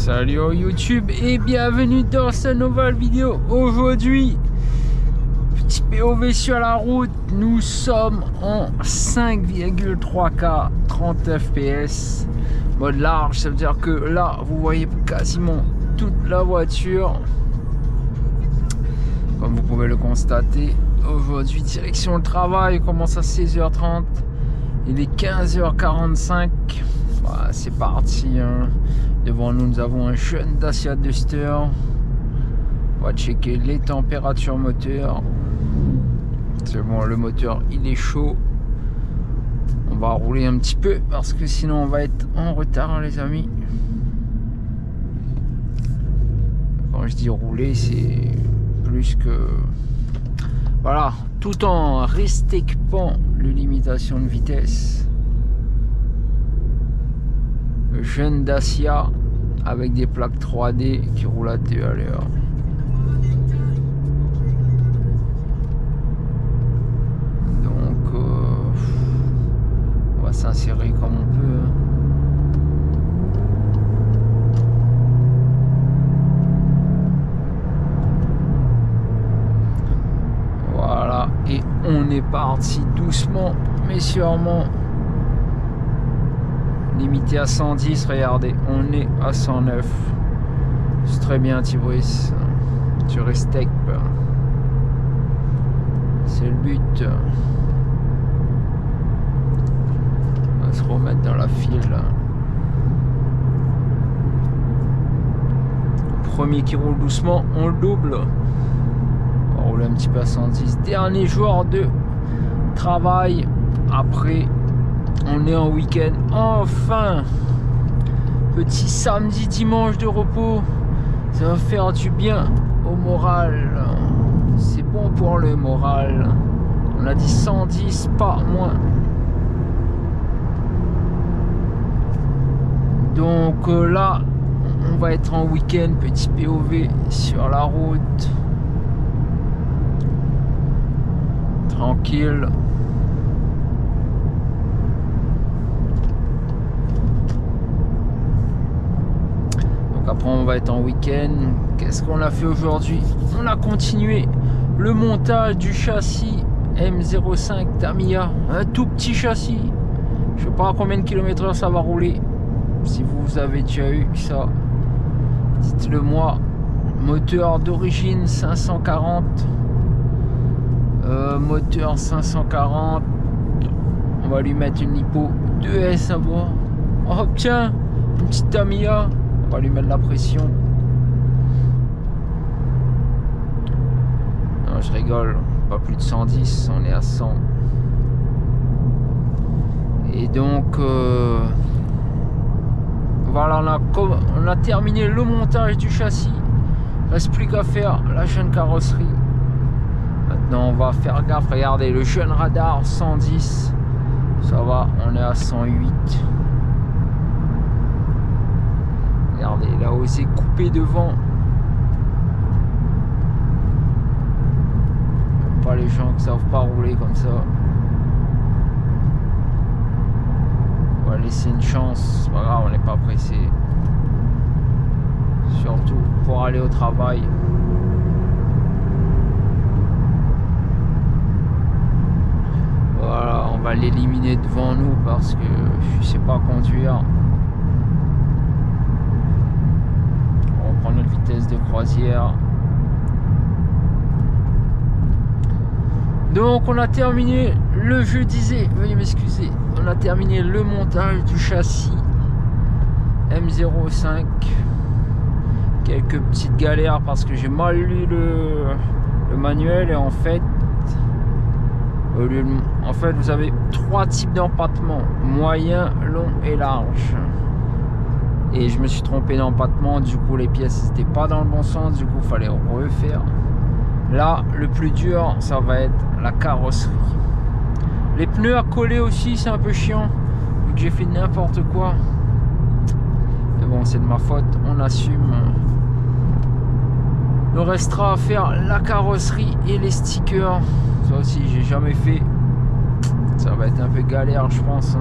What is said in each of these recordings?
Salut YouTube et bienvenue dans cette nouvelle vidéo. Aujourd'hui, petit POV sur la route, nous sommes en 5,3K 30 fps mode large, ça veut dire que là vous voyez quasiment toute la voiture comme vous pouvez le constater. Aujourd'hui direction le travail, on commence à 16h30, il est 15h45. Bah, c'est parti hein. Devant nous, nous avons un jeune Dacia Duster. On va checker les températures moteur. C'est bon, le moteur il est chaud. On va rouler un petit peu parce que sinon on va être en retard les amis. Quand je dis rouler, c'est plus que... Voilà, tout en respectant les limitations de vitesse. Le jeune Dacia avec des plaques 3D qui roule à 2 à l'heure. Donc on va s'insérer comme on peut. Voilà, et on est parti doucement mais sûrement. Limité à 110, regardez, on est à 109. C'est très bien Tibrice. Tu respectes. C'est le but. On va se remettre dans la file. Le premier qui roule doucement, on le double. On va rouler un petit peu à 110. Dernier jour de travail. Après, on est en week-end, enfin. Petit samedi, dimanche de repos. Ça va faire du bien au moral. C'est bon pour le moral. On a dit 110, pas moins. Donc là, on va être en week-end, petit POV sur la route. Tranquille. Après on va être en week-end. Qu'est-ce qu'on a fait aujourd'hui? On a continué le montage du châssis M05 Tamiya. Un tout petit châssis. Je sais pas à combien de kilomètres ça va rouler. Si vous avez déjà eu ça, dites-le moi. Moteur d'origine 540. Moteur 540. On va lui mettre une lipo 2S à bord. Oh tiens, une petite Tamiya. On va lui mettre la pression. Non, je rigole. Pas plus de 110, on est à 100. Et donc, voilà, on a terminé le montage du châssis. Reste plus qu'à faire la jeune carrosserie. Maintenant, on va faire gaffe. Regardez, le jeune radar 110. Ça va, on est à 108. Regardez, il a osé couper devant. Pas les gens qui savent pas rouler comme ça. On va laisser une chance. C'est pas grave, on n'est pas pressé. Surtout pour aller au travail. Voilà, on va l'éliminer devant nous parce que je sais pas conduire. Notre vitesse de croisière. Donc on a terminé le, je disais, veuillez m'excuser, on a terminé le montage du châssis M05. Quelques petites galères parce que j'ai mal lu le manuel et en fait vous avez 3 types d'empattement: moyen, long et large. Et je me suis trompé d'empattement, du coup les pièces n'étaient pas dans le bon sens, du coup il fallait refaire. Là, le plus dur, ça va être la carrosserie. Les pneus à coller aussi, c'est un peu chiant, vu que j'ai fait n'importe quoi. Mais bon, c'est de ma faute, on assume. Il nous restera à faire la carrosserie et les stickers. Ça aussi, j'ai jamais fait. Ça va être un peu galère, je pense.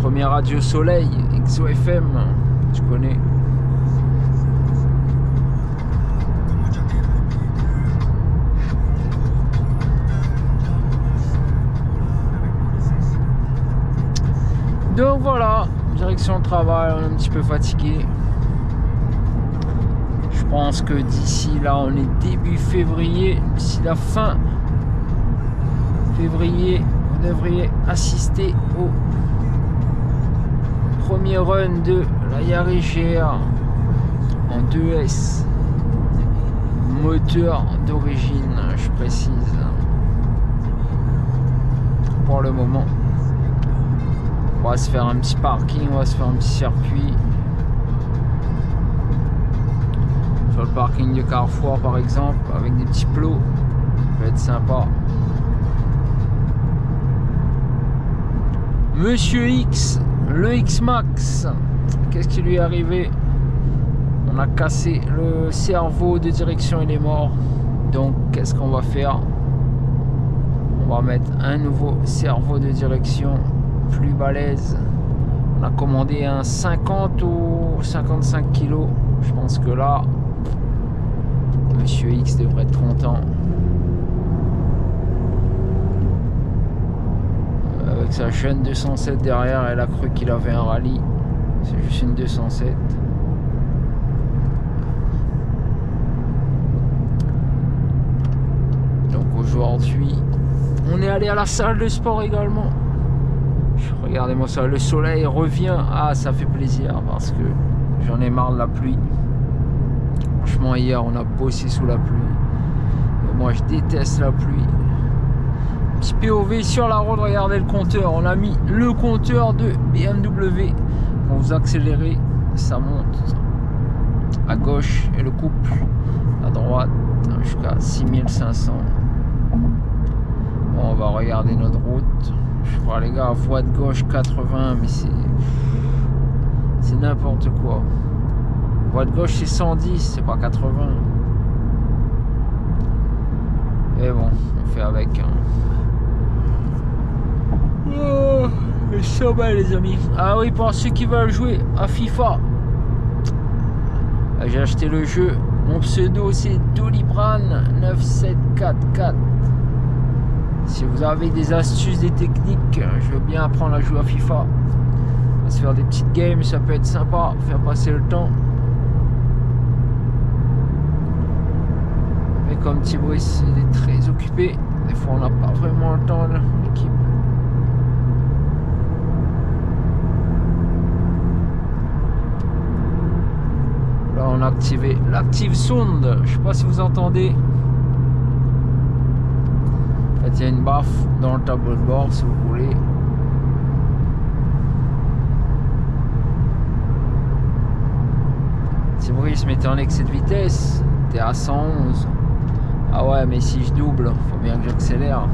Première radio soleil, XO FM. tu connais. Donc voilà, direction de travail, on est un petit peu fatigué. Je pense que d'ici là, on est début février, d'ici la fin février, vous devriez assister au premier run de la Yaris GR en 2S, moteur d'origine, je précise, pour le moment. On va se faire un petit parking, on va se faire un petit circuit sur le parking de Carrefour par exemple, avec des petits plots, ça peut être sympa. Monsieur X, le X-Max, qu'est-ce qui lui est arrivé? On a cassé le cerveau de direction, il est mort. Donc qu'est-ce qu'on va faire? On va mettre un nouveau cerveau de direction plus balèze. On a commandé un 50 ou 55 kg. Je pense que là, Monsieur X devrait être content. Avec sa chaîne 207 derrière, elle a cru qu'il avait un rallye. C'est juste une 207. Donc aujourd'hui, on est allé à la salle de sport également. Regardez-moi ça, le soleil revient. Ah, ça fait plaisir parce que j'en ai marre de la pluie. Franchement, hier, on a bossé sous la pluie. Et moi, je déteste la pluie. Petit POV sur la route, regardez le compteur. On a mis le compteur de BMW. Quand vous accélérez, ça monte à gauche et le couple à droite jusqu'à 6500. Bon, on va regarder notre route. Je crois les gars, voie de gauche 80, mais c'est n'importe quoi. Voie de gauche c'est 110, c'est pas 80. Et bon, on fait avec. Hein. Oh, le sommet les amis. Ah oui, pour ceux qui veulent jouer à FIFA, j'ai acheté le jeu. Mon pseudo c'est Dolibran9744. Si vous avez des astuces, des techniques, je veux bien apprendre à jouer à FIFA. On va se faire des petites games, ça peut être sympa, faire passer le temps. Mais comme Thibaut il est très occupé, des fois on n'a pas vraiment le temps, l'équipe. Là on a activé l'Active Sound, je sais pas si vous entendez. Il y a une baffe dans le tableau de bord si vous voulez. Thibaut se mettait en excès de vitesse. T'es à 111. Ah ouais, mais si je double, faut bien que j'accélère.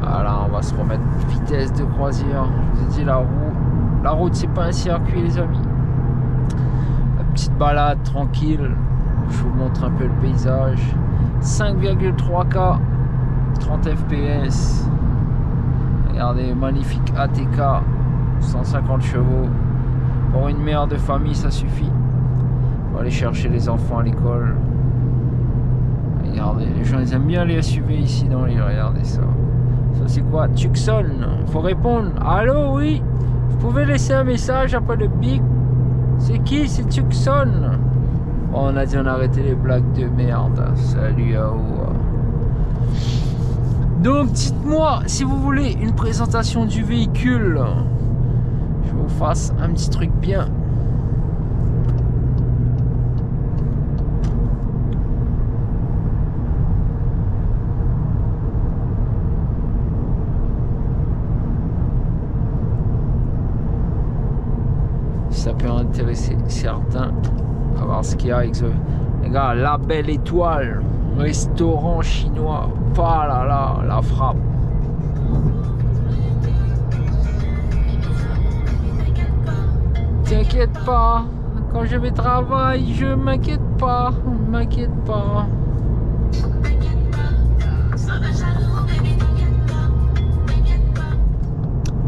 Voilà, on va se remettre vitesse de croisière. Je vous ai dit, la route c'est pas un circuit les amis. La petite balade tranquille. Je vous montre un peu le paysage. 5,3K. 30 fps. Regardez, magnifique ATK, 150 chevaux. Pour une mère de famille, ça suffit. On va aller chercher les enfants à l'école. Regardez, les gens ils aiment bien les SUV ici dans l'île. Regardez ça. Ça c'est quoi? Tucson. Faut répondre. Allô, oui. Vous pouvez laisser un message après le bip. C'est qui? C'est Tucson. Oh, on a dit on arrêtait les blagues de merde. Salut à vous. Donc dites-moi si vous voulez une présentation du véhicule, je vous fasse un petit truc bien. Ça peut intéresser certains. On va voir ce qu'il y a avec ce... Les gars, la belle étoile, restaurant chinois. Pas là là, la frappe. T'inquiète pas, quand je vais travailler, je m'inquiète pas, m'inquiète pas.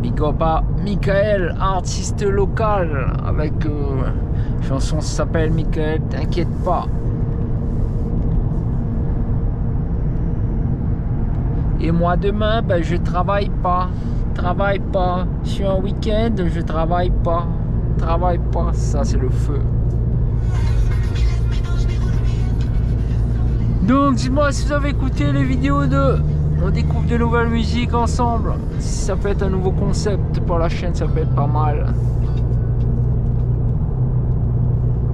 Big big up à Michael, artiste local, avec chanson s'appelle Michael, t'inquiète pas. Et moi demain, ben, je travaille pas. Je suis en week-end, je travaille pas. Ça c'est le feu. Donc dites-moi si vous avez écouté les vidéos de On découvre de nouvelles musiques ensemble. Si ça peut être un nouveau concept pour la chaîne, ça peut être pas mal.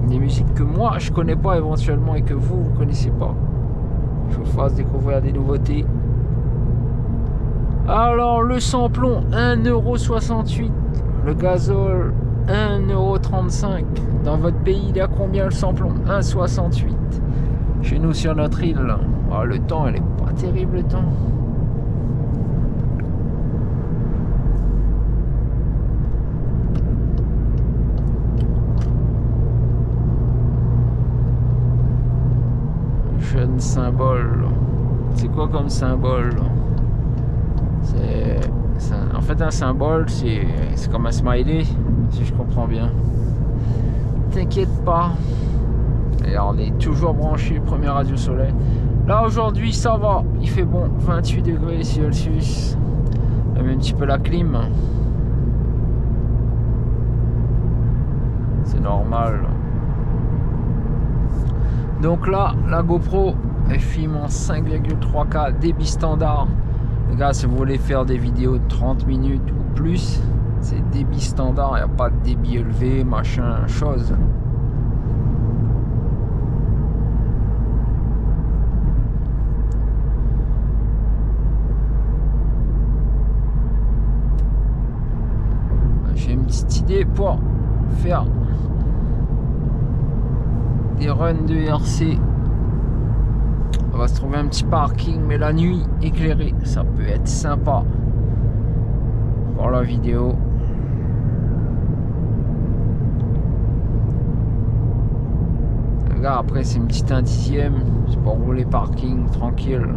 Des musiques que moi je connais pas éventuellement et que vous connaissez pas. Je vous fasse découvrir des nouveautés. Alors le samplon 1,68 €, le gazole 1,35 €. Dans votre pays il y a combien le samplon? 1,68 €. Chez nous sur notre île, oh, le temps il est pas terrible le temps. Jeune symbole. C'est quoi comme symbole? En fait un symbole c'est comme un smiley, si je comprends bien. T'inquiète pas. Et on est toujours branché, première radio soleil. Là aujourd'hui ça va, il fait bon, 28 degrés Celsius. Même un petit peu la clim. C'est normal. Donc là, la GoPro, elle filme en 5,3K débit standard. Les gars, si vous voulez faire des vidéos de 30 minutes ou plus, c'est débit standard, il n'y a pas de débit élevé, machin, chose. J'ai une petite idée pour faire des runs de RC. On va se trouver un petit parking, mais la nuit éclairée, ça peut être sympa pour la vidéo. Là après c'est une petite 1/10, c'est pour rouler parking tranquille.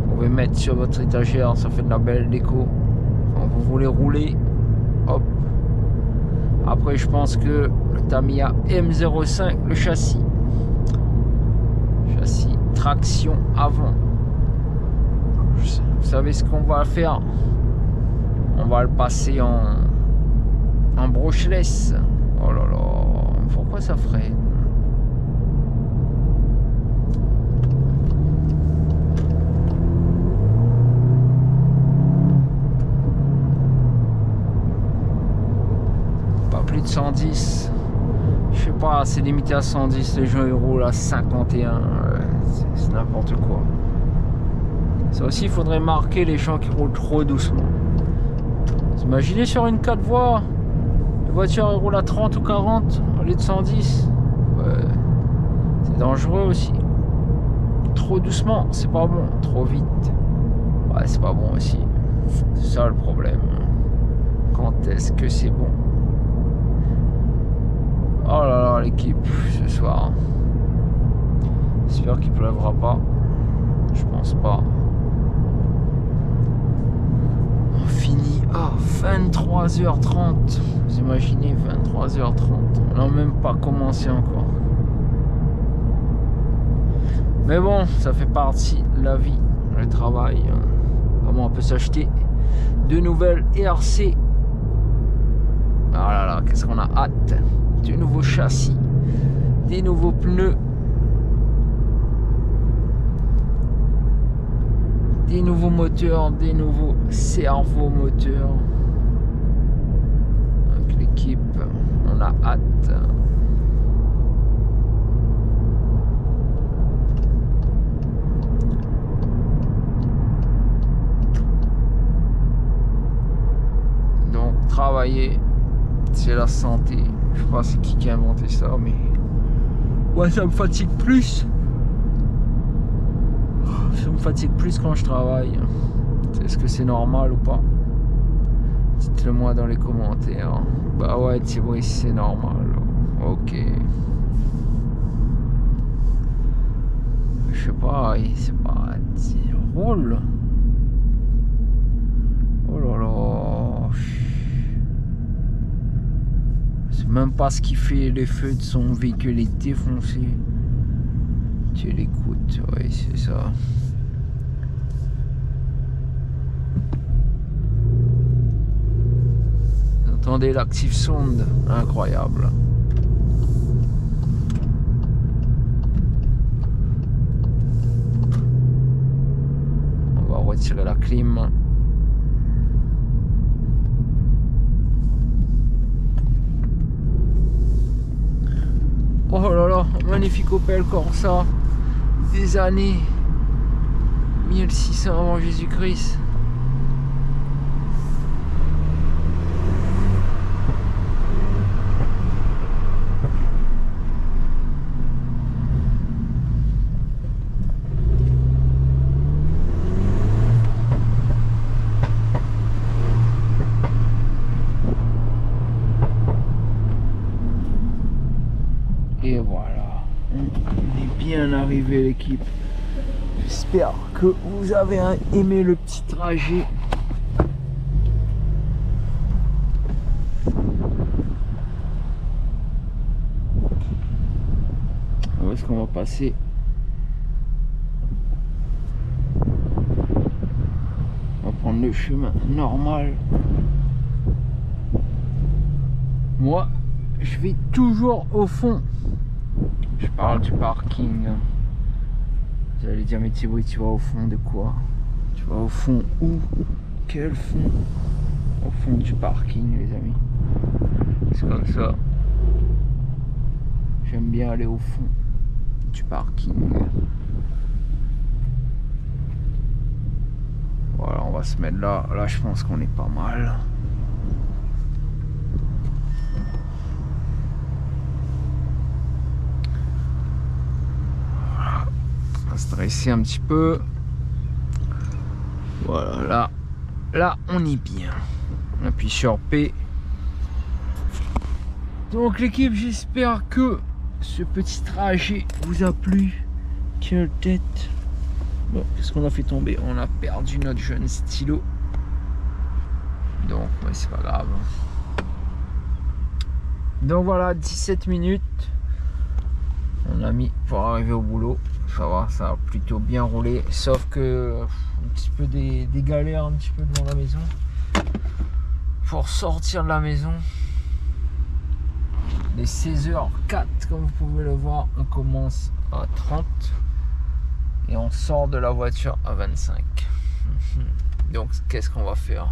Vous pouvez mettre sur votre étagère, ça fait de la belle déco. Quand vous voulez rouler, hop. Après je pense que le Tamiya M05, le châssis traction avant. Vous savez ce qu'on va faire? On va le passer en brushless. Oh là là, pourquoi ça freine? Pas plus de 110. Je sais pas, c'est limité à 110, les gens ils roulent à 51, c'est n'importe quoi. Ça aussi, il faudrait marquer les gens qui roulent trop doucement. Vous imaginez sur une 4 voies, les voitures elles roulent à 30 ou 40 au lieu de 110. Ouais, c'est dangereux aussi. Trop doucement, c'est pas bon. Trop vite, ouais, c'est pas bon aussi. C'est ça le problème. Quand est-ce que c'est bon? Oh là là, l'équipe ce soir. J'espère qu'il pleuvra pas. Je pense pas. On finit à 23h30. Vous imaginez, 23h30. On n'a même pas commencé encore. Mais bon, ça fait partie de la vie, le travail. Comment on peut s'acheter de nouvelles ERC. Ah là là, qu'est-ce qu'on a hâte. Du nouveau châssis, des nouveaux pneus, des nouveaux moteurs, des nouveaux servomoteurs. Avec l'équipe, on a hâte. Donc travailler, c'est la santé. Je sais pas c'est qui a inventé ça, mais ouais, ça me fatigue plus. Ça me fatigue plus quand je travaille. Est-ce que c'est normal ou pas? Dites-le moi dans les commentaires. Bah ouais, c'est vrai, c'est normal. Ok. Je sais pas, c'est pas... Roule. Oh là là. même pas ce qui fait les feux de son véhicule est défoncé. Tu l'écoutes, oui, c'est ça. Vous entendez l'active sound, incroyable. On va retirer la clim. Oh là là, magnifique Opel Corsa des années 1600 avant Jésus-Christ. Et voilà, on est bien arrivé l'équipe. J'espère que vous avez aimé le petit trajet. Où est-ce qu'on va passer? On va prendre le chemin normal. Moi, je vais toujours au fond. Je parle du parking. Vous allez dire, mais Thibaudy, tu vas au fond de quoi? Tu vas au fond où? Quel fond? Au fond du parking, les amis. C'est comme ça. J'aime bien aller au fond du parking. Voilà, on va se mettre là. Là, je pense qu'on est pas mal. Stresser un petit peu. Voilà, là on est bien. On appuie sur P. Donc l'équipe, j'espère que ce petit trajet vous a plu. Quelle tête. Bon, qu'est-ce qu'on a fait tomber? On a perdu notre jeune stylo. Donc ouais, c'est pas grave. Donc voilà, 17 minutes on a mis pour arriver au boulot. Ça va, ça a plutôt bien roulé, sauf que un petit peu des galères un petit peu devant la maison. Pour sortir de la maison, les 16h04 comme vous pouvez le voir, on commence à 30 et on sort de la voiture à 25. Donc qu'est-ce qu'on va faire?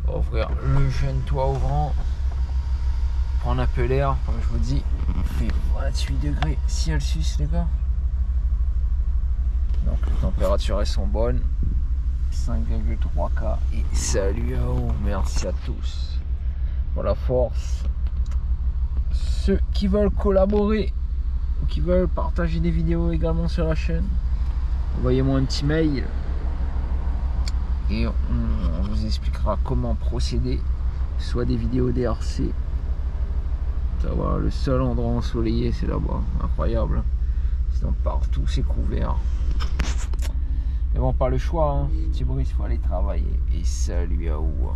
On va ouvrir le jeune toit ouvrant, prendre un peu l'air, comme je vous dis. Il fait 28 degrés Celsius les gars. Donc les températures elles sont bonnes. 5,3K et salut à vous, merci à tous pour la force. Ceux qui veulent collaborer ou qui veulent partager des vidéos également sur la chaîne, envoyez-moi un petit mail et on vous expliquera comment procéder. Soit des vidéos DRC. Ça va, le seul endroit ensoleillé c'est là-bas, incroyable. Sinon partout c'est couvert. Mais bon, pas le choix, hein. Thibaudy, il faut aller travailler. Et salut à vous.